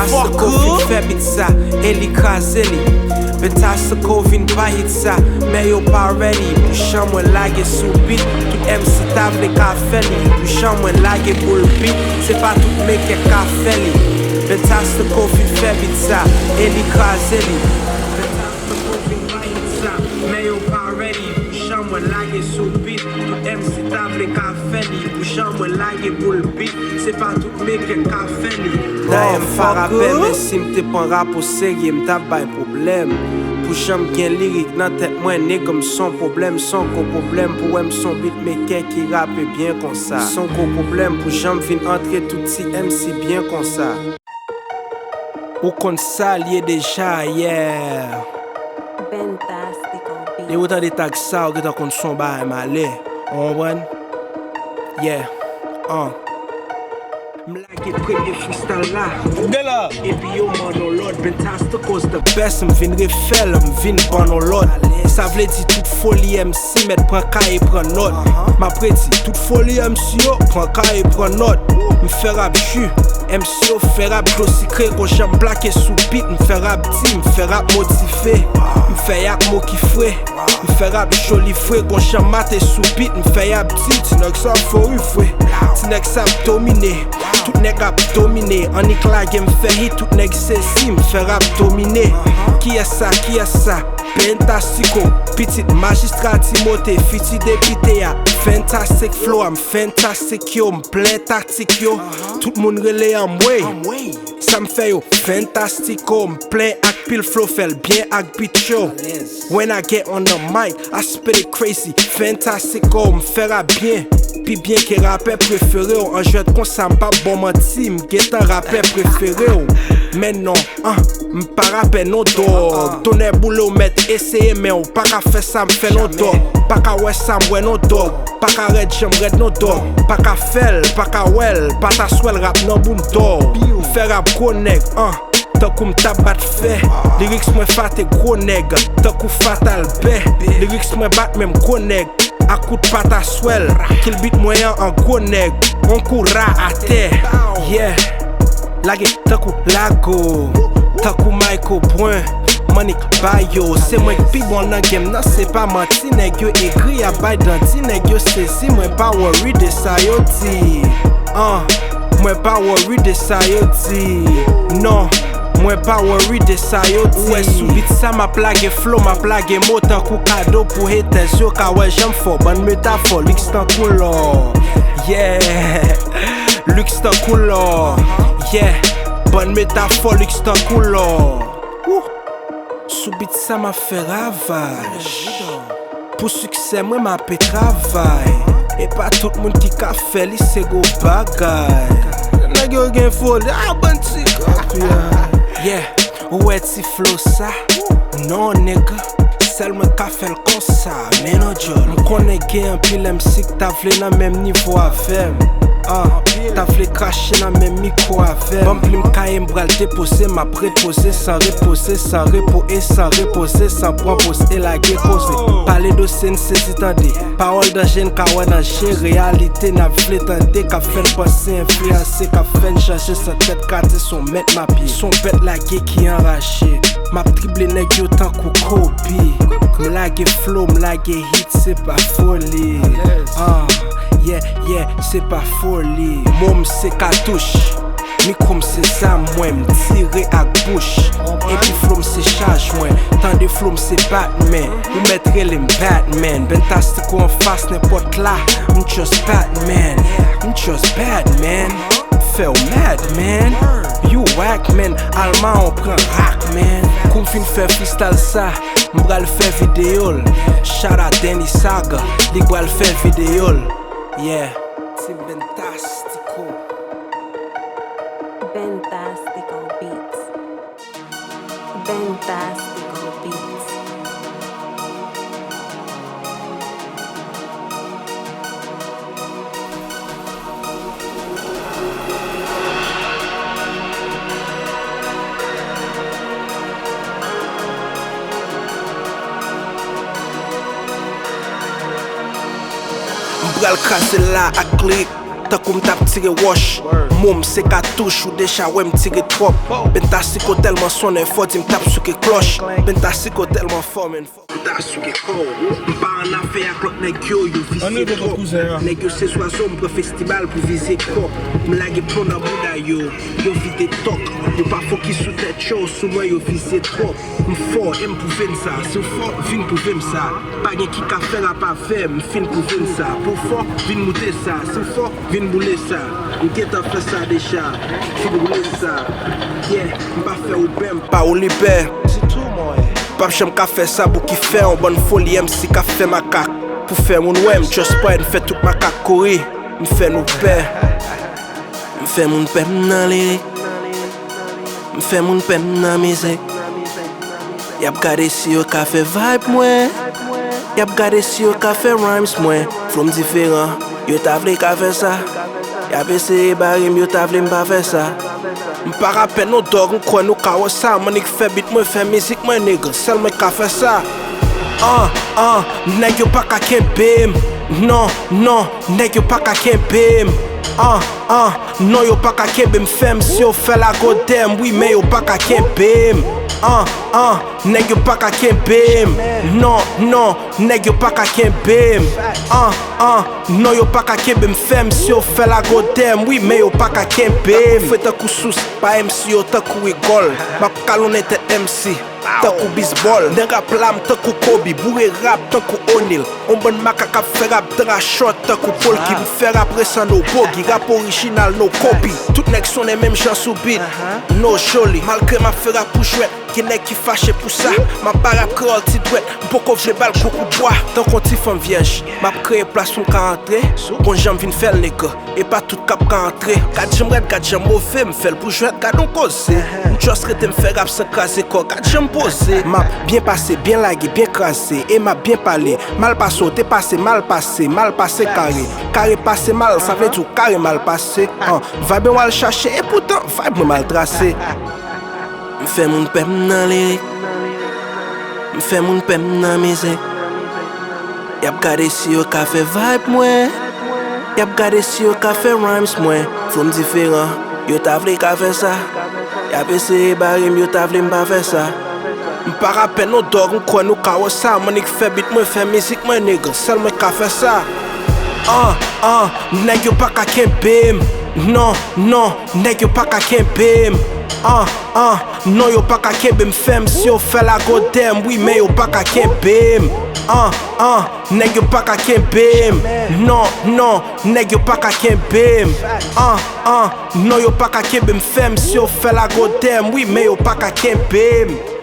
Bentastiko fin fè bit sa, eli kaze li. Bentastiko vin pa hit sa, men yo pa ready. Pushan mwen lage sou beat, tout MC table ka fè li. Pushan mwen lage pou l beat, se pa tout meke ka fè li. Bentastiko fin fè bit sa, eli kaze li. Bentastiko vin pa hit sa, men yo pa ready. Pushan mwen lage sou beat, tout MC table ka fè li. Pushan mwen lage pou l beat, se pa tout meke ka fè li. Da m fa rapè, men si m te pan rap au serye, m tap bay problem. Pushan m gen lirik nan tèt mwen, nèg m son problem, son ko problem. Pou m son beatmaker qui rappe bien kon sa. Son ko problem, Pushan vin entre tout si MC bien kon sa. Ou kon sa liye deja, yeah. Bentastiko beats. Li wotan de tag sa ou ge ta kon son ba male. On wan? Yeah. M'lage premye freestyle la. Dela. Epi yo monolod, Bentastiko's the best. M'vin refel, m'vin monolod. Sa vle di tout folie MC met pran ka e pran not. M'apre di tout folie MC yo pran ka e pran not. M'fè rap ju, MC yo fè rap glosikre. Kon jam blake sou beat, m'fè rap di, m'fè rap motife. M'fè yak mo ki fwe, m'fè rap joli fwe. Kon jam mate sou beat, m'fè yak di. Ti nek sa fori fwe, ti nek sa domine. Tout nèg ap domine, anik lage m'fè hit, tout nèg sesi m'fè rap domine. Qui est ça, qui est ça? Bentastiko, petit magistrat Timothée, fiti dépité ya. Fantastic flow, I'm fantastic yo, m'plein tactique yo. Tout moun rele am way, ça m'fè yo Fentastiko, m'plein ak pile flow, fel bien ak beat yo. When I get on the mic, I spit it crazy. Fentastiko, m'fè rap bien. Pi bien que rappeur préféré ou en jeu de kon sa m'pa bon menti, m'get un rappeur préféré ou. Mais non, m'pa rappeur non dog. Tonner boulot met essayer mais ou pas ka fè ça m'fè non dog. Pas ka wè ça m'wè non dog. Pas ka red j'aime red non dog. Pas ka fel, pas ka well, pas ta swell rap non boom dog. Fè rap gros nèg, tant kou m'tap bat fè. Lyrics mwen fate gros nèg, tant kou fatal bè. Lyrics mwen bat même gros nèg. A coup de pata swell, kill beat moyen en gros nèg. On courra à terre, yeah. Lage takou lago, takou Michael Brun, Manik Bayo. C'est moi qui bon nan game, nan c'est pas menti. Nèg yo écrit à bay danti, nèg yo sesi. Moi pas worry de sa yo di. Moi pas worry de sa yo di. Non. Moi pas worry de sa yo di. Ouais, sou beat sa ma plage flow, ma plage mot tan kou kado pou haters yo. Ka ouais j'aime fort, bonne métaphore, Lux tan couleur. Yeah, Lux tan couleur. Yeah, bonne métaphore, Lux tan couleur. Sou beat sa ma fait ravage. Pour succès, moi ma pe travail. Et pas tout le monde qui ka fait li se go bagay. Nèg yo gen fold, bon ti copy. Yeah, ouais ti flow ça? Non nigga, seulement ka fait comme ça. Mais non John, m'konne gen pile MC ki ta vle nan même niveau avec. Ta vle cracher nan même micro avec. Bon pli m'kaye m'bral déposer, m'a préposé sans reposer, sans repos et sans reposer, sans propose et la ge cause. Parler de scène c'est tande, parole de jeune ka wè danger, réalité n'a vle tande, ka fait penser influencer, ka fait changer sa tête, kate son mettre ma pied, son bête la ge qui enraché. M'a triplé nèg yo tant kou copie. M'lage flow, m'lage hit, c'est pas folie. Yeah, yeah, c'est pas folie. Mom c'est cartouche. Micro c'est ça, moi m'tire à bouche. Et puis flow c'est charge, moi. Tant de flow c'est Batman. Ou mettre les Batman. Bentastiko en face n'importe là. M'just Batman. M'just Batman. Fell mad, man. You whack, man. Allemand on prend rack, man. Koum fin fait freestyle ça. M'bral fait vidéo. Shout out Danny Saga. Li bral fait vidéo. Yeah, c'est Bentastiko. Bentastiko beats. Bentastiko beats. M'bral krasé la ak klik. T'as comme t'as tiré wash. Moum c'est cartouche ou déjà ouais m'tiré trop. Bentasiko tellement sonné fort, il m'tape sur que cloche. Bentasiko tellement fort, men fort. Bentasiko fort. M'pas en affaire avec l'autre nèg yo visé trop. Nèg yo c'est soit somme pour festival pour viser quoi. M'lague plomb dans bouda yo vide toc. Yo pas focus sur tête chaud, sous moi yo visé trop. M'fort, pour faire ça. C'est fort, vin pour faire ça. Pas gen qui ka faire à pas faire, m'fin pour faire ça. Pour fort, vin monter ça. C'est fort, vin bouler ça. M'quête à faire ça déjà. Vin bouler ça. Yeah, m'pas faire ou ben, pas ou libère. C'est tout moi. Pas j'aime qu'à faire ça pour qui fait en bonne folie, MC qu'a fait ma cac. Pour faire mon web, just pas fait toute ma cac courir. M'fait nous père. M'fait mon père dans les. M'fait mon père dans musique. Y'a gardé si yo ka fait vibe moi. Y'a gardé si yo ka fait rhymes moi. From différent, yo t'a vle ka fait ça. Y'a essayé barim, yo t'a vle m'pa faire ça. M'pa rappel nos dog, m'kwa nous ka wa ça. Manik fait beat moi, fait musique moi nigga. Seul moi ka fait ça. Nèg yo pa ka kembe. Non, nèg yo pa ka kembe. Non yo pa ka kembe m'fem si yo fait la godem. Oui mais yo pa ka kembe. Nèg yo pa ka kembe. Non, nèg yo pa ka kembe. Non yo pa ka kembe m'fem si yo fait la godem. Oui mais yo pa ka kembe. Fait un coup sous, pas MC yo ta coup rigole. Ma kalon était MC. Tant coup baseball, d'un rap lam, tant coup Kobe, bourré rap, tant coup O'Neal. On bon macaque fait rap dans la shot, tant coup Paul qui me fait après ça nos bogi, rap original, no copy. Toutes nèg sont les mêmes gens sous beat, no joli. Malgré ma fait rap pour jouer, qui nèg qui fâché pour ça. Ma parap créole ti douette, beaucoup v'le bal beaucoup bois. Tant qu'on ti femme vierge, m'a créé place pour rentrer. Bon j'aime vinn faire les gars, et pas tout cap rentrer. Quand j'aimerais, quand j'aime mauvais, me fait pour jouer, quand on cause. Just rete me faire rap sans casser quoi, quand j'aime m'a bien passé, bien lagué, bien crassé. Et m'a bien parlé. Mal passé, t'es passé, mal passé carré. Carré passé mal, ça veut dire carré mal passé. Va bien mal chercher et pourtant, va mal tracé. M'fait mon pème dans les. M'fait mon pème dans musique. Y'a gardé si yo ka fait vibe moi. Y'a gardé si yo ka fait rhymes moi. From différent, yo t'a vle ka fait ça. Y'a essayé barim, yo t'a vle m'pa faire ça. M'pa rappel nos dog, m'kwa nous ka wa ça. Manik fait beat moi, fait musique moi nigga. Seul moi ka fait ça. Nèg yo pa ka kembe. Non, nèg yo pa ka kembe. Non yo pa ka kembe m'fem si yo fait la godem. Oui mais yo pa ka kembe. Nèg yo pa ka kembe. Non, nèg yo pa ka kembe. Non yo pa ka kembe m'fem si yo fait la godem. Oui mais yo pa ka kembe.